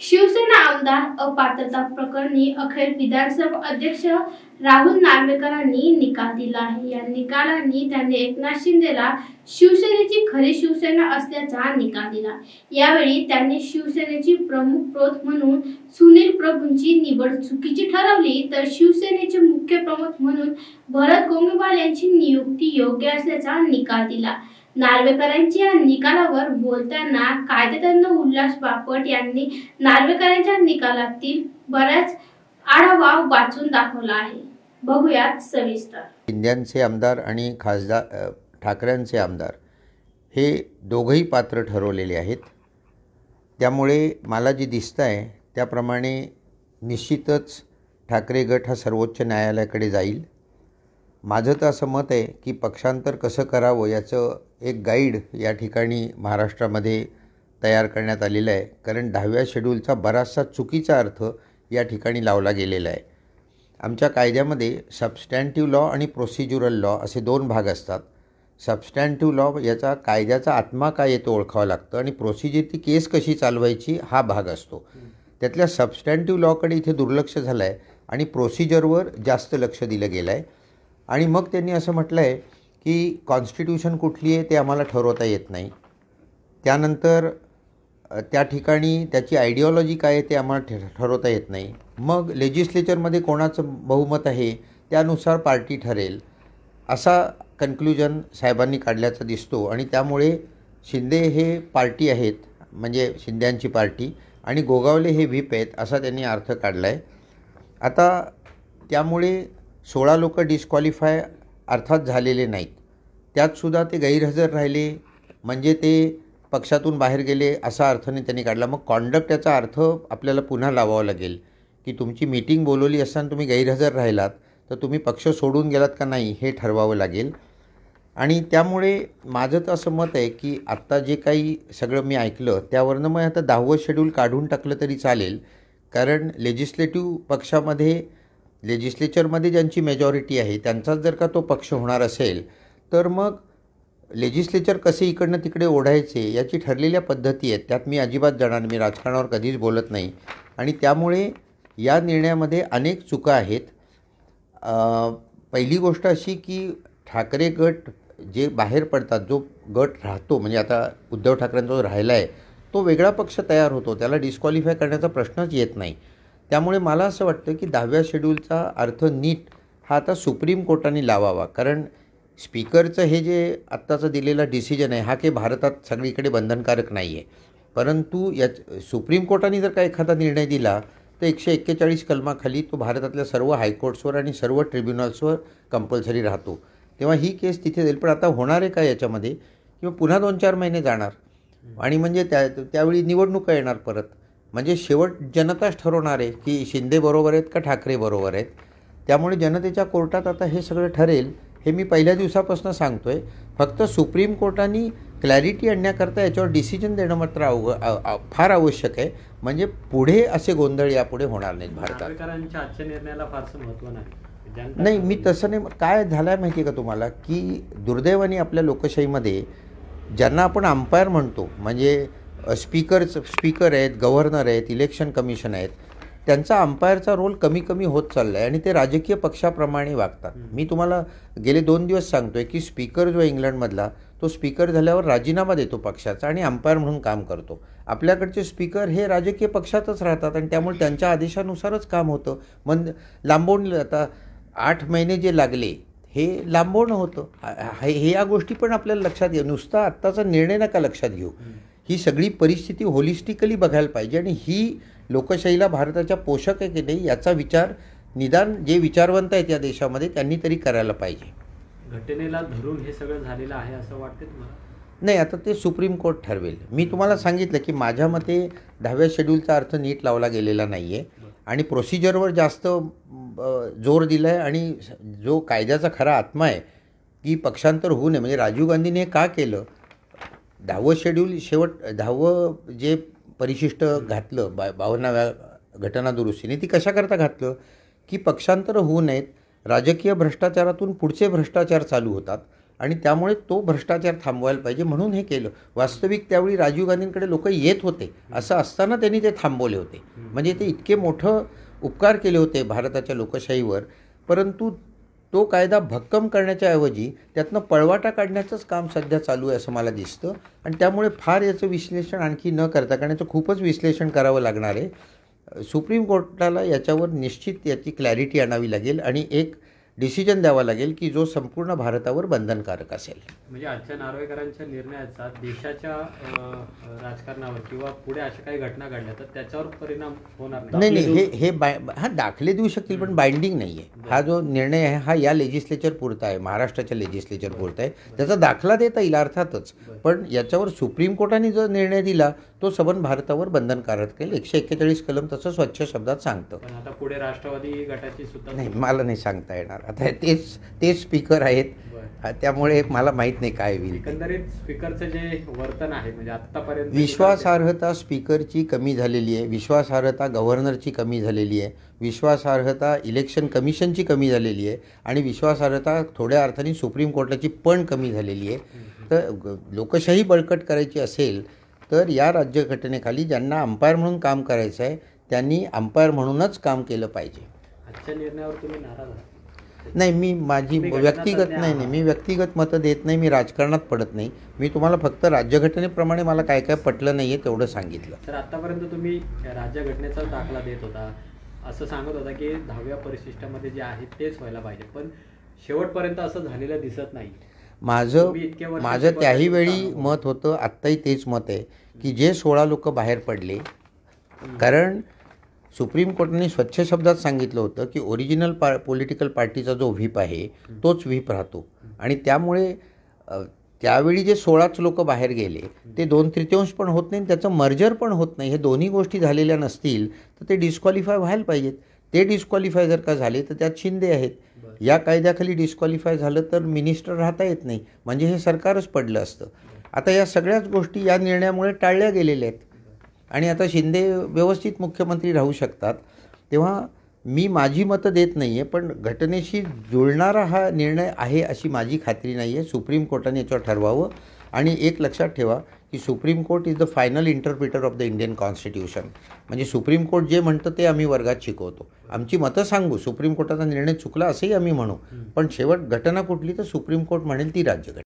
शिवसेना आमदार अपात्रता प्रकरणी अखेर विधानसभा अध्यक्ष राहुल नार्वेकरांनी निकाल दिला आहे। या निकालांनी त्यांनी एकनाथ शिंदेला शिवसेनेची खरी शिवसेना असल्याचा निकाल दिला। यावेळी त्यांनी शिवसेनेची प्रमुख प्रवक्ते म्हणून सुनील प्रभूंची निवड चुकीची ठरवली, तर शिवसेनेचे मुख्य प्रमुख म्हणून भरत गोंगवाल यांची नियुक्ती योग्य असल्याचा निकाल दिला। नार्वेकरांच्या निकालावर बोलताना कायदेतज्ञ उल्हास बापट यांनी नार्वेकरांच्या निकालातील बराच आढावा वाचून दाखवला आहे। बघूयात सविस्तर। शिंदेचे आमदार आणि खासदार ठाकरेंचे आमदार हे दोघेही पात्र ठरवलेले आहेत। त्यामुळे मला जे दिसतं आहे त्याप्रमाणे निश्चितच ठाकरे गट हा सर्वोच्च न्यायालयाकडे जाईल। माझं तर असं मत आहे की पक्षांतर कसं करावं याचं एक गाईड या ठिकाणी महाराष्ट्रामध्ये तयार करण्यात आलेलं आहे। कारण 10व्या शेड्यूलचा बराचसा चुकीचा अर्थ या ठिकाणी लावला गेलेला आहे। आमच्या कायद्यामध्ये सबस्टॅन्टिव्ह लॉ आणि प्रोसिज्युरल लॉ असे दोन भाग असतात। सबस्टॅन्टिव्ह लॉ याचा कायद्याचा आत्मा काय येतो ओळखावं लागतं आणि प्रोसिजर ती केस कशी चालवायची हा भाग असतो। त्यातल्या सबस्टॅन्टिव्ह लॉकडे इथे दुर्लक्ष झालं आहे आणि प्रोसिजरवर जास्त लक्ष दिलं गेलं आहे। आणि मग त्यांनी असं म्हटलं आहे की कॉन्स्टिट्यूशन कुठली आहे ते आम्हाला ठरवता येत नाही। त्यानंतर त्या ठिकाणी त्याची आयडिओलॉजी काय आहे ते आम्हाला ठरवता येत नाही। मग लेजिस्लेचरमध्ये कोणाचं बहुमत आहे त्यानुसार पार्टी ठरेल असा कन्क्लुजन साहेबांनी काढल्याचा दिसतो। आणि त्यामुळे शिंदे हे पार्टी आहेत, म्हणजे शिंद्यांची पार्टी, आणि गोगावले हे व्हीप आहेत असा त्यांनी अर्थ काढला आहे। आता त्यामुळे 16 लोक डिस्क्वालिफाय अर्थात झालेले नाहीत, त्यातसुद्धा ते गैरहजर राहिले म्हणजे ते पक्षातून बाहेर गेले असा अर्थाने त्यांनी काढला। मग कॉन्डक्ट याचा अर्थ आपल्याला पुन्हा लावावा लागेल की तुमची मीटिंग बोलवली असताना तुम्ही गैरहजर राहिलात तर तुम्ही पक्ष सोडून गेलात का नाही हे ठरवावं लागेल। आणि त्यामुळे माझं तर असं मत आहे की आत्ता जे काही सगळं मी ऐकलं त्यावरनं मग आता 10वं शेड्यूल काढून टाकलं तरी चालेल। कारण लेजिस्लेटिव्ह पक्षामध्ये लेजिस्लेचरमध्ये ज्यांची मेजॉरिटी आहे त्यांचाच जर का तो पक्ष होणार असेल तर मग लेजिस्लेचर कसे इकडनं तिकडे ओढायचे याची ठरलेल्या पद्धती आहेत, त्यात मी अजिबात जाणार, मी राजकारणावर कधीच बोलत नाही। आणि त्यामुळे या निर्णयामध्ये अनेक चुका आहेत। पहिली गोष्ट अशी की ठाकरे गट जे बाहेर पडतात, जो गट राहतो म्हणजे आता उद्धव ठाकरेंचा जो राहिला आहे तो वेगळा पक्ष तयार होतो, त्याला डिस्क्वालिफाय करण्याचा प्रश्नच येत नाही। त्यामुळे मला असं वाटतं की 10व्या शेड्यूलचा अर्थ नीट हा आता सुप्रीम कोर्टाने लावावा। कारण स्पीकरचं हे जे आत्ताचं दिलेला डिसिजन आहे हा काही भारतात सगळीकडे बंधनकारक नाही आहे, परंतु या सुप्रीम कोर्टाने जर का एखादा निर्णय दिला तर 141 कलमाखाली तो भारतातल्या सर्व हायकोर्ट्सवर आणि सर्व ट्रिब्युनल्सवर कंपल्सरी राहतो। तेव्हा ही केस तिथे जाईल। पण आता होणार आहे का याच्यामध्ये किंवा पुन्हा 2-4 महिने जाणार आणि म्हणजे त्यावेळी निवडणुका येणार परत, म्हणजे शेवट जनताच ठरवणार आहे की शिंदे बरोबर आहेत का ठाकरे बरोबर आहेत। त्यामुळे जनतेच्या कोर्टात आता हे सगळं ठरेल हे मी पहिल्या दिवसापासून सांगतो आहे। फक्त सुप्रीम कोर्टाने क्लॅरिटी आणण्याकरता याच्यावर डिसिजन देणं मात्र फार आवश्यक आहे, म्हणजे पुढे असे गोंधळ यापुढे होणार नाहीत भारतात। नार्वेकरांच्या आजच्या निर्णयाला फारसं महत्त्व नाही, मी तसं नाही। काय झालं आहे माहिती आहे का तुम्हाला की दुर्दैवाने आपल्या लोकशाहीमध्ये ज्यांना आपण अंपायर म्हणतो म्हणजे स्पीकर आहेत, गव्हर्नर आहेत, इलेक्शन कमिशन आहेत, त्यांचा अंपायरचा रोल कमी कमी होत चालला आहे आणि ते राजकीय पक्षाप्रमाणे वागतात। मी तुम्हाला गेले 2 दिवस सांगतो आहे की स्पीकर जो इंग्लंडमधला तो स्पीकर झाल्यावर राजीनामा देतो पक्षाचा आणि अंपायर म्हणून काम करतो। आपल्याकडचे स्पीकर हे राजकीय पक्षातच राहतात आणि त्यामुळे त्यांच्या आदेशानुसारच काम होतं। मग लांबवून आता 8 महिने जे लागले हे लांबवणं होतं। हे या गोष्टी पण आपल्याला लक्षात घेऊ, नुसता आत्ताचा निर्णय नका लक्षात घेऊ, ही सगळी परिस्थिती होलिस्टिकली बघायला पाहिजे। आणि ही लोकशाहीला भारताच्या पोषक आहे की नाही याचा विचार निदान जे विचारवंत आहेत या देशामध्ये त्यांनी तरी करायला पाहिजे। घटनेला धरून हे सगळं झालेलं आहे असं वाटतं तुम्हाला? नाही, आता ते सुप्रीम कोर्ट ठरवेल। मी तुम्हाला सांगितलं की माझ्या मते 10व्या शेड्यूलचा अर्थ नीट लावला गेलेला नाही आहे आणि प्रोसिजरवर जास्त जोर दिला आहे। आणि जो कायद्याचा खरा आत्मा आहे की पक्षांतर होऊ नये, म्हणजे राजीव गांधीने हे का केलं, 10वं शेड्यूल शेवट 10वं जे परिशिष्ट घातलं 52व्या घटना दुरुस्तीने, ती कशाकरता घातलं की पक्षांतर होऊ नयेत, राजकीय भ्रष्टाचारातून पुढचे भ्रष्टाचार चालू होतात आणि त्यामुळे तो भ्रष्टाचार थांबवायला पाहिजे म्हणून हे केलं. वास्तविक त्यावेळी राजीव गांधींकडे लोक येत होते, असं असताना त्यांनी ते थांबवले होते. म्हणजे ते इतके मोठं उपकार केले होते भारताच्या लोकशाहीवर, परंतु तो कायदा भक्कम करण्याच्या ऐवजी त्यातनं पळवाटा काढण्याचंच काम सध्या चालू आहे असं मला दिसतं. आणि त्यामुळे फार याचं विश्लेषण आणखी न करता, कारण याचं खूपच विश्लेषण करावं लागणार आहे. सुप्रीम कोर्टाला याच्यावर निश्चित याची क्लॅरिटी आणावी लागेल आणि एक डिसिजन द्यावा लागेल की जो संपूर्ण भारतावर बंधनकारक असेल. म्हणजे आजच्या नार्वेकरांच्या निर्णयाचा देशाच्या राजकारणावर किंवा पुढे अशा काही घटना घडल्या तर त्याच्यावर परिणाम होणार नाही. हे दाखले देऊ शकतील पण बाइंडिंग नाही आहे. हा जो निर्णय आहे हा या लेजिस्लेचर पुरता आहे, महाराष्ट्राच्या लेजिस्लेचर पुरता आहे. त्याचा दाखला देता येईल अर्थातच, पण याच्यावर सुप्रीम कोर्टाने जो निर्णय दिला तो सबंध भारतावर बंधनकारक केलं. 141 कलम तसं स्वच्छ शब्दात सांगतं. पण आता पुढे राष्ट्रवादी गटाची सुद्धा नाही, मला नाही सांगता येणार. आता तेच स्पीकर आहेत, त्यामुळे मला माहीत नाही काय होईल. एकंदरीत स्पीकरचं जे वर्तन आहे म्हणजे आत्तापर्यंत विश्वासार्हता स्पीकरची कमी झालेली आहे, विश्वासार्हता गव्हर्नरची कमी झालेली आहे, विश्वासार्हता इलेक्शन कमिशनची कमी झालेली आहे आणि विश्वासार्हता थोड्या अर्थाने सुप्रीम कोर्टाची पण कमी झालेली आहे. तर लोकशाही बळकट करायची असेल तर या राज्यघटनेखाली ज्यांना अंपायर म्हणून काम करायचं आहे त्यांनी अंपायर म्हणूनच काम केलं पाहिजे. आजच्या निर्णयावर तुम्ही नाराज आहात? नाही, मी माझी व्यक्तिगत मी व्यक्तिगत मतं देत नाही. मी राजकारणात पडत नाही. मी तुम्हाला फक्त राज्यघटनेप्रमाणे मला काय काय पटलं नाही आहे तेवढं सांगितलं. तर आत्तापर्यंत तुम्ही राज्यघटनेचा दाखला देत होता, असं सांगत होता की 10व्या परिशिष्टामध्ये जे आहे तेच व्हायला पाहिजे, पण शेवटपर्यंत असं झालेलं दिसत नाही. माझं त्याही वेळी मत होतं, आत्ताही तेच मत आहे की जे 16 लोक बाहेर पडले, कारण सुप्रीम कोर्टाने स्वच्छ शब्दात सांगितलं होतं की ओरिजिनल पॉलिटिकल पार्टीचा जो व्हीप आहे तोच व्हीप राहतो. आणि त्यामुळे त्यावेळी जे 16च लोक बाहेर गेले ते 2/3 पण होत नाही, त्याचं मर्जर पण होत नाही. हे दोन्ही गोष्टी झालेल्या नसतील तर ते डिस्क्वालिफाय व्हायला पाहिजेत. ते डिस्क्वालिफाय जर का झाले तर त्यात शिंदे आहेत. या कायद्याखाली डिस्क्वालिफाय झालं तर मिनिस्टर राहता येत नाही, म्हणजे हे सरकारच पडलं असतं. आता या सगळ्याच गोष्टी या निर्णयामुळे टाळल्या गेलेल्या आहेत आणि आता शिंदे व्यवस्थित मुख्यमंत्री राहू शकतात. तेव्हा मी माझी मतं देत नाही आहे, पण घटनेशी जुळणारा हा निर्णय आहे अशी माझी खात्री नाही आहे. सुप्रीम कोर्टाने याच्यावर ठरवावं. आणि एक लक्षात ठेवा की supreme court is the final interpreter of the Indian constitution. म्हणजे सुप्रीम कोर्ट जे म्हणतं ते आम्ही वर्गात शिकवतो. आमची मतं सांगू, सुप्रीम कोर्टाचा निर्णय चुकला असंही आम्ही म्हणू, पण शेवट घटना कुठली तर सुप्रीम कोर्ट म्हणेल ती राज्यघटना.